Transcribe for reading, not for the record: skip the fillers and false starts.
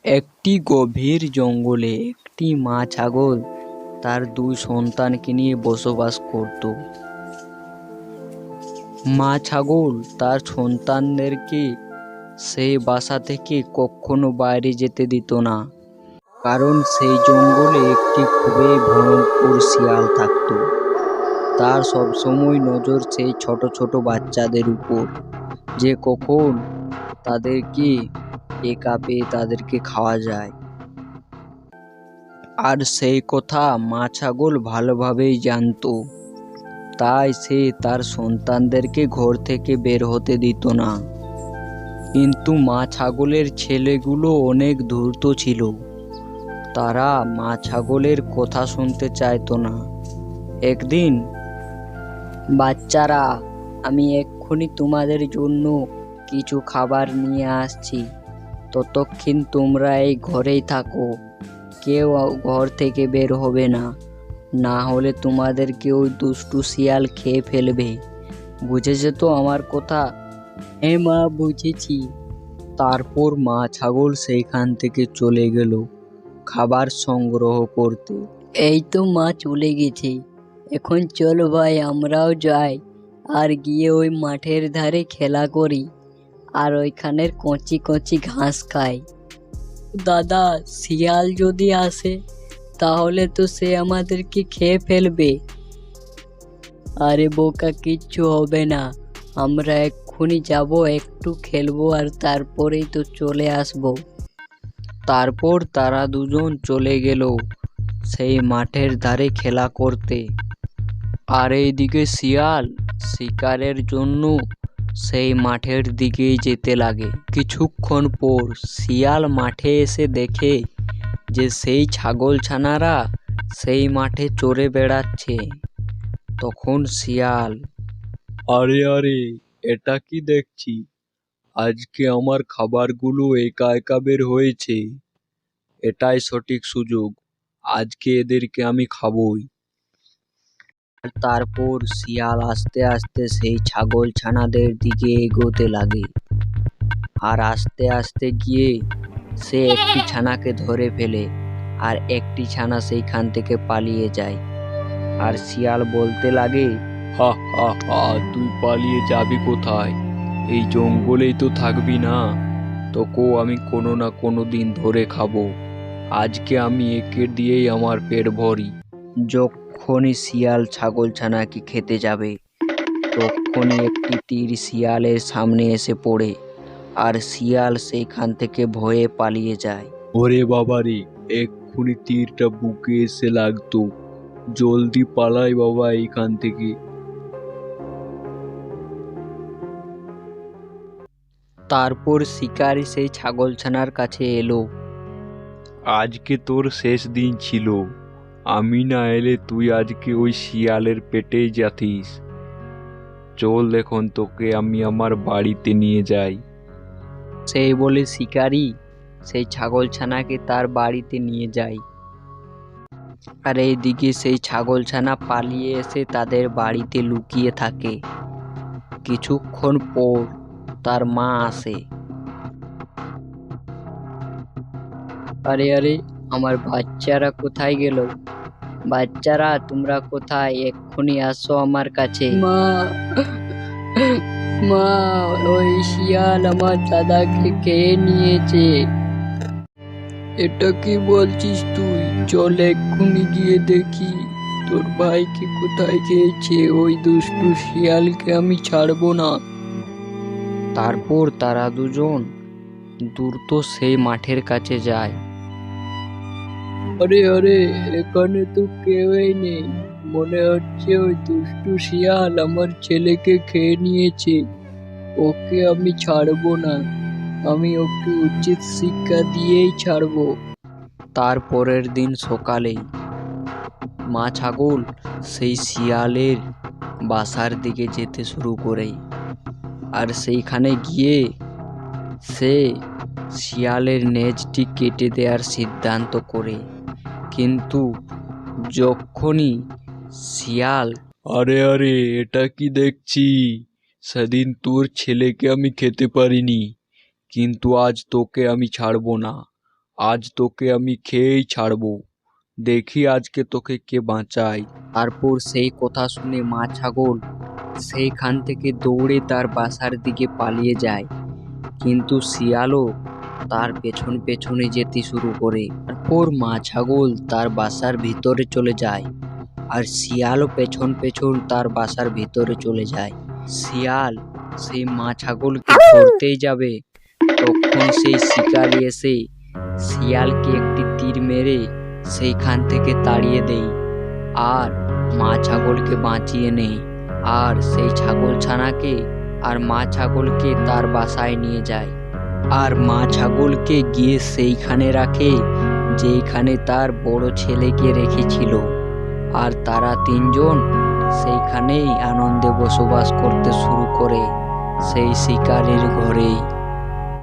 একটি গভীর জঙ্গলে একটি মা ছাগল তার দুই সন্তানকে নিয়ে বসবাস করত। মা ছাগল তার সন্তানদেরকে সেই বাসা থেকে কখনো বাইরে যেতে দিত না, কারণ সেই জঙ্গলে একটি খুবই ভয়ঙ্কর শিয়াল থাকত। তার সবসময় নজর সেই ছোট ছোট বাচ্চাদের উপর, যে কখন তাদেরকে একা পেয়ে তাদেরকে খাওয়া যায়। আর সেই কথা মা ছাগল ভালোভাবেই জানতো, তাই সে তার সন্তানদেরকে ঘর থেকে বের হতে দিত না। কিন্তু মা ছাগলের ছেলেগুলো অনেক ধূর্ত ছিল, তারা মা ছাগলের কথা শুনতে চাইতো না। একদিন, বাচ্চারা, আমি এক্ষুনি তোমাদের জন্য কিছু খাবার নিয়ে আসছি, ততক্ষণ তোমরা এই ঘরেই থাকো, কেউ ঘর থেকে বের হবে না, না হলে তোমাদেরকে ওই দুষ্টু শিয়াল খেয়ে ফেলবে। বুঝেছো তো আমার কথা? হ্যাঁ মা, বুঝেছি। তারপর মা ছাগল সেইখান থেকে চলে গেল খাবার সংগ্রহ করতে। এই তো মা চলে গেছে, এখন চলো ভাই আমরাও যাই, আর গিয়ে ওই মাঠের ধারে খেলা করি, আর ওইখানের কচি কচি ঘাস খাই। দাদা, শিয়াল যদি আসে তাহলে তো সে আমাদেরকে খেয়ে ফেলবে। আরে বোকা, কিচ্ছু হবে না, আমরা এক্ষুনি যাব, একটু খেলবো আর তারপরেই তো চলে আসবো। তারপর তারা দুজন চলে গেল সেই মাঠের ধারে খেলা করতে। আর এইদিকে শিয়াল শিকারের জন্য সেই মাঠের দিকেই যেতে লাগে। কিছুক্ষণ পর শিয়াল মাঠে এসে দেখে যে সেই ছাগলছানারা সেই মাঠে চড়ে বেড়াচ্ছে। তখন শিয়াল, আরে আরে, এটা কি দেখছি? আজকে আমার খাবারগুলো একা একা বের হয়েছে, এটাই সঠিক সুযোগ, আজকে এদেরকে আমি খাবই। তারপর শিয়াল আস্তে আস্তে সেই ছাগলছানাদের দিকে এগোতে লাগে, আর আস্তে আস্তে গিয়ে সে একটি ছানাকে ধরে ফেলে, আর একটি ছানা সেইখান থেকে পালিয়ে যায়। আর শিয়াল বলতে লাগে, হা হা হা, তুই পালিয়ে যাবি কোথায়? এই জঙ্গলেই তো থাকবি না, তোকেও আমি কোনো না কোনো দিন ধরে খাবো, আজকে আমি একে দিয়েই আমার পেট ভরি। যখনই শিয়াল ছাগলছানাকে খেতে যাবে, তখনই একটি তীর শিয়ালের সামনে এসে পড়ে, আর শিয়াল সেইখান থেকে ভয়ে পালিয়ে যায়। ওরে বাবারে, এক্ষুনি তীরটা বুকে এসে লাগতো, জলদি পালাই বাবা এইখান থেকে। তারপর শিকারী সেই ছাগলছানার কাছে এলো। আজকে তোর শেষ দিন ছিল, আমি না এলে তুই আজকে ওই শিয়ালের পেটেই যাতিস। চল এখন তোকে আমি আমার বাড়িতে নিয়ে যাই। সেই বলে শিকারী সেই ছাগলছানাকে তার বাড়িতে নিয়ে যায়। আর এইদিকে সেই ছাগলছানা পালিয়ে এসে তাদের বাড়িতে লুকিয়ে থাকে। কিছুক্ষণ পর তার মা আসে। আরে আরে, আমার বাচ্চারা কোথায় গেল? বাচ্চারা, তোমরা কোথায়? এক্ষুনি আসো আমার কাছে। মা, মা, ওই শিয়াল আমার দাদাকে খেয়ে নিয়েছে। এটা কি বলছিস তুই? চল এক্ষুনি গিয়ে দেখি তোর ভাইকে কোথায় খেয়েছে, ওই দুষ্টু শিয়ালকে আমি ছাড়বো না। তারপর তারা দুজন দ্রুত সেই মাঠের কাছে যায়। আরে আরে, এখানে তো কেউই নেই, মনে হচ্ছে ওই দুষ্টু শিয়াল আমার ছেলেকে খেয়ে নিয়েছে, ওকে আমি ছাড়বো না, আমি ওকে উচিত শিক্ষা দিয়েই ছাড়বো। তারপরের দিন সকালে মা ছাগল সেই শিয়ালের বাসার দিকে যেতে শুরু করে, আর সেইখানে গিয়ে সে শিয়ালের নেজটি কেটে দেওয়ার সিদ্ধান্ত করে। কিন্তু যখনই শিয়াল, আরে আরে, এটা কি দেখছি? সেদিন তোর ছেলেকে আমি খেতে পারিনি, কিন্তু আজ তোকে আমি ছাড়বো না, আজ তোকে আমি খেয়েই ছাড়বো, দেখি আজকে তোকে কে বাঁচায়। তারপর সেই কথা শুনে মা ছাগল সেইখান থেকে দৌড়ে তার বাসার দিকে পালিয়ে যায়, কিন্তু শিয়ালও তার পেছন পেছনে যেতে শুরু করে। তারপর মা ছাগল তার বাসার ভিতরে চলে যায় আর শিয়ালও পেছন পেছন তার বাসার ভিতরে চলে যায়। শিয়াল সেই মা ছাগলকে ধরতেই যাবে, তখন সেই শিকারি এসে শিয়ালকে একটি তীর মেরে সেইখান থেকে তাড়িয়ে দেয় আর মা ছাগলকে বাঁচিয়ে নেয়, আর সেই ছাগল ছানাকে আর মা ছাগলকে তার বাসায় নিয়ে যায়। আর মা ছাগলকে গিয়ে সেইখানে রাখে যেইখানে তার বড় ছেলেকে রেখেছিল, আর তারা তিনজন সেইখানেই আনন্দে বসবাস করতে শুরু করে সেই শিকারির ঘরেই।